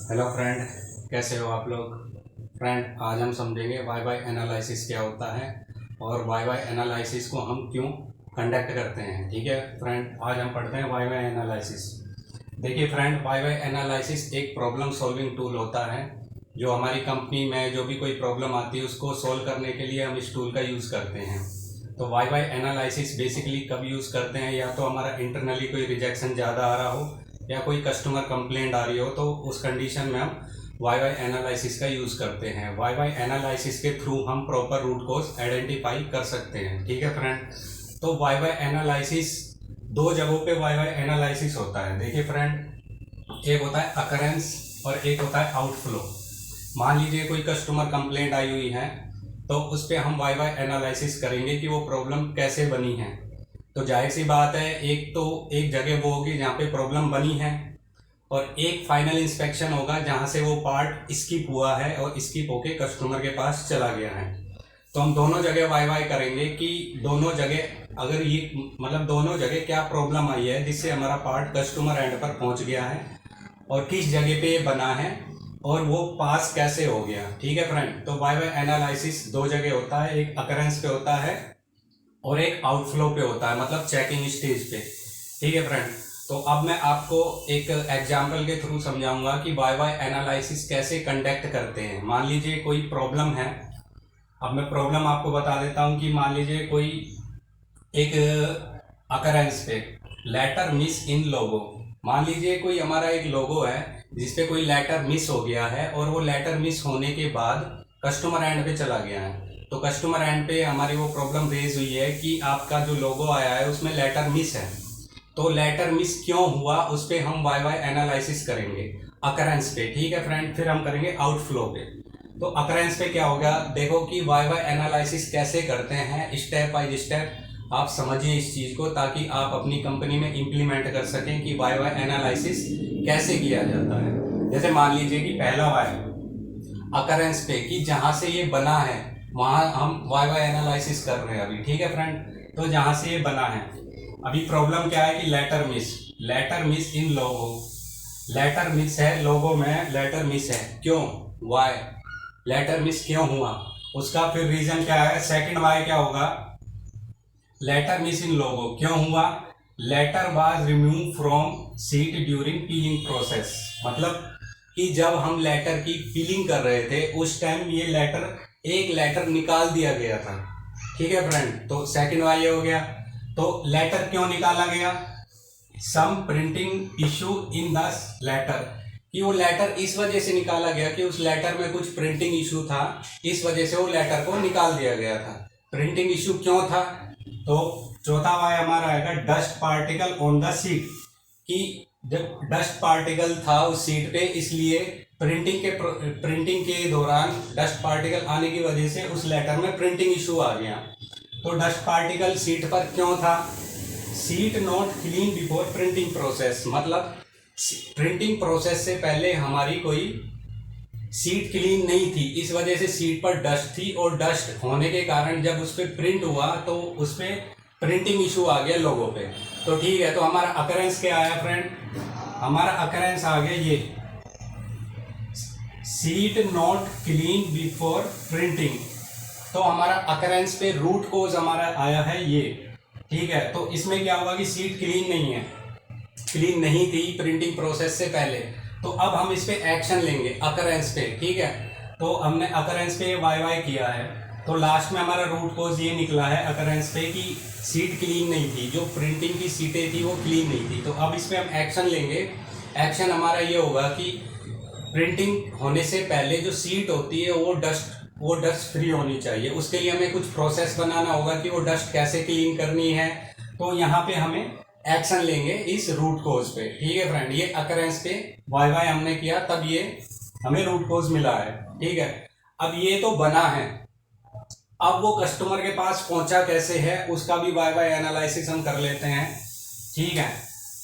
Hello friend, कैसे हो आप लोग। फ्रेंड, आज हम समझेंगे वाई वाई एनालिसिस क्या होता है और वाई वाई एनालिसिस को हम क्यों कंडक्ट करते हैं। ठीक है फ्रेंड, आज हम पढ़ते हैं वाई वाई एनालिसिस। देखिए फ्रेंड, वाई वाई एनालिसिस एक प्रॉब्लम सॉल्विंग टूल होता है जो हमारी कंपनी में जो भी कोई प्रॉब्लम आती है उसको सॉल्व करने के लिए हम इस टूल का यूज़ करते हैं। तो वाई वाई एनालिसिस बेसिकली कब यूज़ करते हैं, या तो हमारा इंटरनली कोई रिजेक्शन ज़्यादा आ रहा हो या कोई कस्टमर कंप्लेंट आ रही हो, तो उस कंडीशन में हम वाई वाई एनालिसिस का यूज़ करते हैं। वाई वाई एनालिसिस के थ्रू हम प्रॉपर रूट कोज आइडेंटिफाई कर सकते हैं। ठीक है फ्रेंड, तो वाई वाई एनालिसिस दो जगहों पे वाई वाई एनालिसिस होता है। देखिए फ्रेंड, एक होता है अकरेंस और एक होता है आउटफ्लो। मान लीजिए कोई कस्टमर कंप्लेंट आई हुई है, तो उस पर हम वाई वाई एनालिसिस करेंगे कि वो प्रॉब्लम कैसे बनी है। तो जाहिर सी बात है, एक जगह वो होगी जहाँ पे प्रॉब्लम बनी है और एक फाइनल इंस्पेक्शन होगा जहाँ से वो पार्ट स्किप हुआ है और स्किप होके कस्टमर के पास चला गया है। तो हम दोनों जगह वाई वाई करेंगे कि दोनों जगह अगर ये मतलब दोनों जगह क्या प्रॉब्लम आई है जिससे हमारा पार्ट कस्टमर एंड पर पहुँच गया है और किस जगह पे ये बना है और वो पास कैसे हो गया। ठीक है फ्रेंड, तो वाई वाई एनालिसिस दो जगह होता है, एक अकरेंस पे होता है और एक आउटफ्लो पे होता है, मतलब चेकिंग स्टेज पे। ठीक है फ्रेंड, तो अब मैं आपको एक एग्जांपल के थ्रू समझाऊंगा कि वाई वाई एनालिसिस कैसे कंडक्ट करते हैं। मान लीजिए कोई प्रॉब्लम है। अब मैं प्रॉब्लम आपको बता देता हूं कि मान लीजिए कोई एक अकरेंस पे लेटर मिस इन लोगो। मान लीजिए कोई हमारा एक लोगो है जिसपे कोई लेटर मिस हो गया है और वो लेटर मिस होने के बाद कस्टमर एंड पे चला गया है। तो कस्टमर एंड पे हमारी वो प्रॉब्लम रेज हुई है कि आपका जो लोगो आया है उसमें लेटर मिस है। तो लेटर मिस क्यों हुआ उस पर हम वाई वाई एनालिसिस करेंगे अकरेंस पे। ठीक है फ्रेंड, फिर हम करेंगे आउटफ्लो पे। तो अकरेंस पे क्या होगा, देखो कि वाई वाई एनालिसिस कैसे करते हैं स्टेप बाय स्टेप। आप समझिए इस चीज़ को ताकि आप अपनी कंपनी में इम्प्लीमेंट कर सकें कि वाई वाई एनालिसिस कैसे किया जाता है। जैसे मान लीजिए कि पहला वाई अकरेंस पे कि जहाँ से ये बना है वहाँ हम वाई वाई एनालिसिस कर रहे हैं अभी। ठीक है फ्रेंड, तो जहाँ से ये बना है अभी प्रॉब्लम क्या है कि लेटर मिस इन लोगो। लेटर मिस है लोगो में, लेटर मिस है क्यों, वाई लेटर मिस क्यों हुआ उसका फिर रीजन क्या है। सेकंड वाई क्या होगा, लेटर मिस इन लोगो क्यों हुआ, letter was remove from sheet during peeling process. मतलब कि जब हम लेटर की पीलिंग कर रहे थे उस टाइम ये एक लेटर निकाल दिया गया था। ठीक है फ्रेंड, तो सेकंड वाई हो गया। तो लेटर क्यों निकाला गया, some printing issue in the letter, कि वो लेटर इस वजह से निकाला गया कि उस लेटर में कुछ प्रिंटिंग इशू था, इस वजह से वो लेटर को निकाल दिया गया था। प्रिंटिंग इशू क्यों था, तो चौथा वाय हमारा आएगा dust particle on the seat, कि जब डस्ट पार्टिकल था उस सीट पे इसलिए प्रिंटिंग के दौरान डस्ट पार्टिकल आने की वजह से उस लेटर में प्रिंटिंग इशू आ गया। तो डस्ट पार्टिकल सीट पर क्यों था, seat not clean before printing process, मतलब प्रिंटिंग प्रोसेस से पहले हमारी कोई सीट क्लीन नहीं थी, इस वजह से सीट पर डस्ट थी और डस्ट होने के कारण जब उस पर प्रिंट हुआ तो उस पर प्रिंटिंग इशू आ गया लोगों पे। तो ठीक है, तो हमारा अकरेंस क्या आया फ्रेंड, हमारा अकरेंस आ गया ये seat not clean before printing. तो हमारा अकरेंस पे रूट कोज हमारा आया है ये। ठीक है, तो इसमें क्या होगा कि सीट क्लीन नहीं थी प्रिंटिंग प्रोसेस से पहले। तो अब हम इस पे एक्शन लेंगे अकरेंस पे। ठीक है, तो हमने अकरेंस पे वाई वाई किया है, तो लास्ट में हमारा रूट कोज ये निकला है अकरेंस पे कि सीट क्लीन नहीं थी, जो प्रिंटिंग की सीटें थी वो क्लीन नहीं थी। तो अब इस पे हम एक्शन लेंगे। एक्शन हमारा ये होगा कि प्रिंटिंग होने से पहले जो सीट होती है वो डस्ट फ्री होनी चाहिए। उसके लिए हमें कुछ प्रोसेस बनाना होगा कि वो डस्ट कैसे क्लीन करनी है। तो यहाँ पे हमें एक्शन लेंगे इस रूट कोज पे। ठीक है फ्रेंड, ये अकरेंस पे वाई वाई हमने किया तब ये हमें रूट कोज मिला है। ठीक है, अब ये तो बना है, अब वो कस्टमर के पास पहुंचा कैसे है उसका भी वाई वाई एनालिसिस हम कर लेते हैं। ठीक है,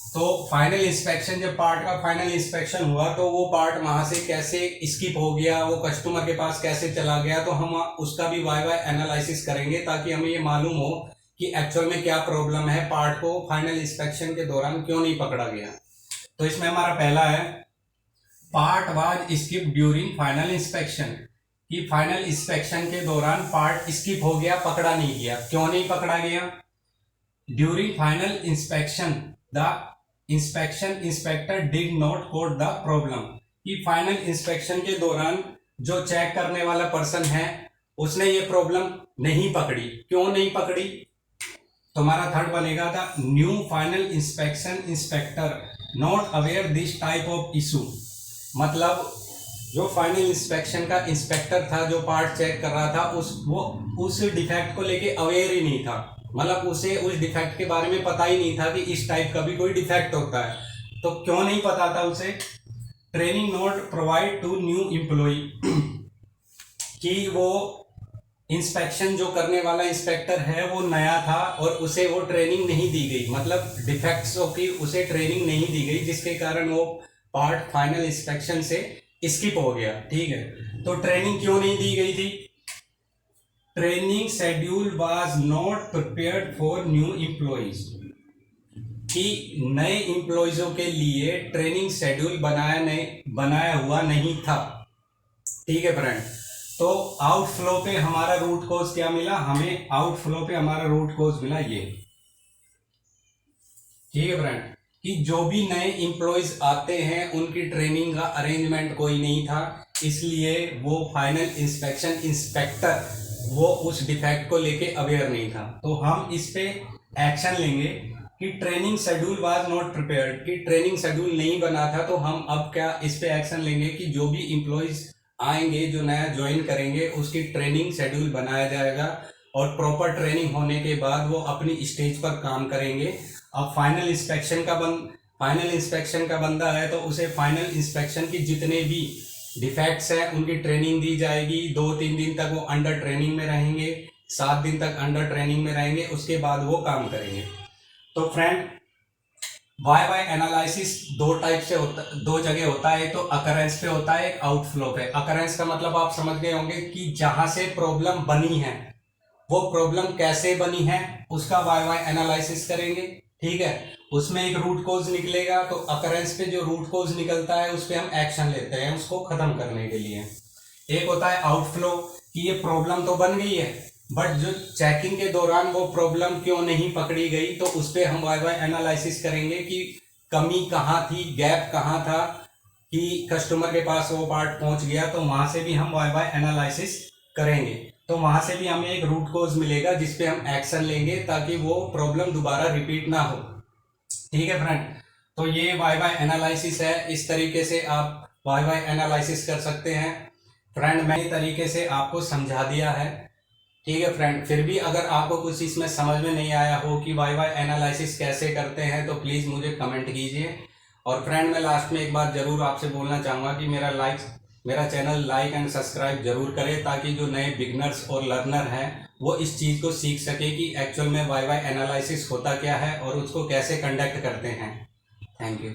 तो फाइनल इंस्पेक्शन, जब पार्ट का फाइनल इंस्पेक्शन हुआ तो वो पार्ट वहां से कैसे स्किप हो गया, वो कस्टमर के पास कैसे चला गया, तो हम उसका भी वाई वाई एनालिसिस करेंगे ताकि हमें ये मालूम हो कि एक्चुअल में क्या प्रॉब्लम है, पार्ट को फाइनल इंस्पेक्शन के दौरान क्यों नहीं पकड़ा गया। तो इसमें हमारा पहला है part was skip during final inspection, कि फाइनल इंस्पेक्शन के दौरान पार्ट स्किप हो गया, पकड़ा नहीं गया। क्यों नहीं पकड़ा गया? During final inspection the inspection inspector did not caught the problem, कि फाइनल इंस्पेक्शन के दौरान जो चेक करने वाला पर्सन है उसने ये प्रॉब्लम नहीं पकड़ी। क्यों नहीं पकड़ी? तुम्हारा थर्ड बनेगा था new final inspection inspector not aware this type of issue, मतलब जो फाइनल इंस्पेक्शन का इंस्पेक्टर था जो पार्ट चेक कर रहा था वो उस डिफेक्ट को लेके अवेयर ही नहीं था, मतलब उसे उस डिफेक्ट के बारे में पता ही नहीं था कि इस टाइप का भी कोई डिफेक्ट होता है। तो क्यों नहीं पता था उसे? Training not provide to new employ, कि वो इंस्पेक्शन जो करने वाला इंस्पेक्टर है वो नया था और उसे वो ट्रेनिंग नहीं दी गई, मतलब डिफेक्ट्स की उसे ट्रेनिंग नहीं दी गई, जिसके कारण वो पार्ट फाइनल इंस्पेक्शन से स्किप हो गया। ठीक है, तो ट्रेनिंग क्यों नहीं दी गई थी? Training schedule was not prepared for new employees, कि नए एम्प्लॉइजों के लिए ट्रेनिंग शेड्यूल बनाया हुआ नहीं था। ठीक है फ्रेंड, तो आउटफ्लो पे हमारा रूट कॉज क्या मिला? हमें आउटफ्लो पे हमारा रूट कॉज मिला ये। ठीक है फ्रेंड, कि जो भी नए एम्प्लॉइज आते हैं उनकी ट्रेनिंग का अरेंजमेंट कोई नहीं था, इसलिए वो फाइनल इंस्पेक्शन इंस्पेक्टर वो उस डिफेक्ट को लेके अवेयर नहीं था। तो हम इस पे एक्शन लेंगे कि training schedule was not prepared, कि ट्रेनिंग शेड्यूल नहीं बना था। तो हम अब क्या इस पे एक्शन लेंगे कि जो भी एम्प्लॉइज आएंगे जो नया ज्वाइन करेंगे उसकी ट्रेनिंग शेड्यूल बनाया जाएगा और प्रॉपर ट्रेनिंग होने के बाद वो अपनी स्टेज पर काम करेंगे। अब फाइनल इंस्पेक्शन का बंदा है तो उसे फाइनल इंस्पेक्शन की जितने भी डिफेक्ट्स हैं उनकी ट्रेनिंग दी जाएगी। 2-3 दिन तक वो अंडर ट्रेनिंग में रहेंगे, 7 दिन तक अंडर ट्रेनिंग में रहेंगे, उसके बाद वो काम करेंगे। तो फ्रेंड, वाई एनालिसिस दो जगह होता है, एक तो अकरेंस पे होता है, एक आउटफ्लो पे। अकरेंस का मतलब आप समझ गए होंगे कि जहां से प्रॉब्लम बनी है वो प्रॉब्लम कैसे बनी है उसका वाई एनालिसिस करेंगे। ठीक है, उसमें एक रूट कॉज निकलेगा, तो अकरेंस पे जो रूट कॉज निकलता है उस पर हम एक्शन लेते हैं उसको खत्म करने के लिए। एक होता है आउटफ्लो, कि ये प्रॉब्लम तो बन गई है बट जो चेकिंग के दौरान वो प्रॉब्लम क्यों नहीं पकड़ी गई, तो उस पर हम वाई एनालिसिस करेंगे कि कमी कहाँ थी, गैप कहाँ था कि कस्टमर के पास वो पार्ट पहुंच गया। तो वहां से भी हम वाई एनालिसिस करेंगे, तो वहां से भी हमें एक रूट कॉज मिलेगा जिसपे हम एक्शन लेंगे ताकि वो प्रॉब्लम दोबारा रिपीट ना हो। ठीक है फ्रेंड, तो ये वाई एनालिसिस है, इस तरीके से आप वाई एनालिसिस कर सकते हैं। फ्रेंड, मैंने तरीके से आपको समझा दिया है। ठीक है फ्रेंड, फिर भी अगर आपको कुछ इसमें समझ में नहीं आया हो कि वाई एनालिसिस कैसे करते हैं तो प्लीज़ मुझे कमेंट कीजिए। और फ्रेंड, मैं लास्ट में एक बात जरूर आपसे बोलना चाहूँगा कि मेरा चैनल लाइक एंड सब्सक्राइब जरूर करें ताकि जो नए बिगनर्स और लर्नर हैं वो इस चीज़ को सीख सके कि एक्चुअल में वाई एनालिसिस होता क्या है और उसको कैसे कंडक्ट करते हैं। Thank you.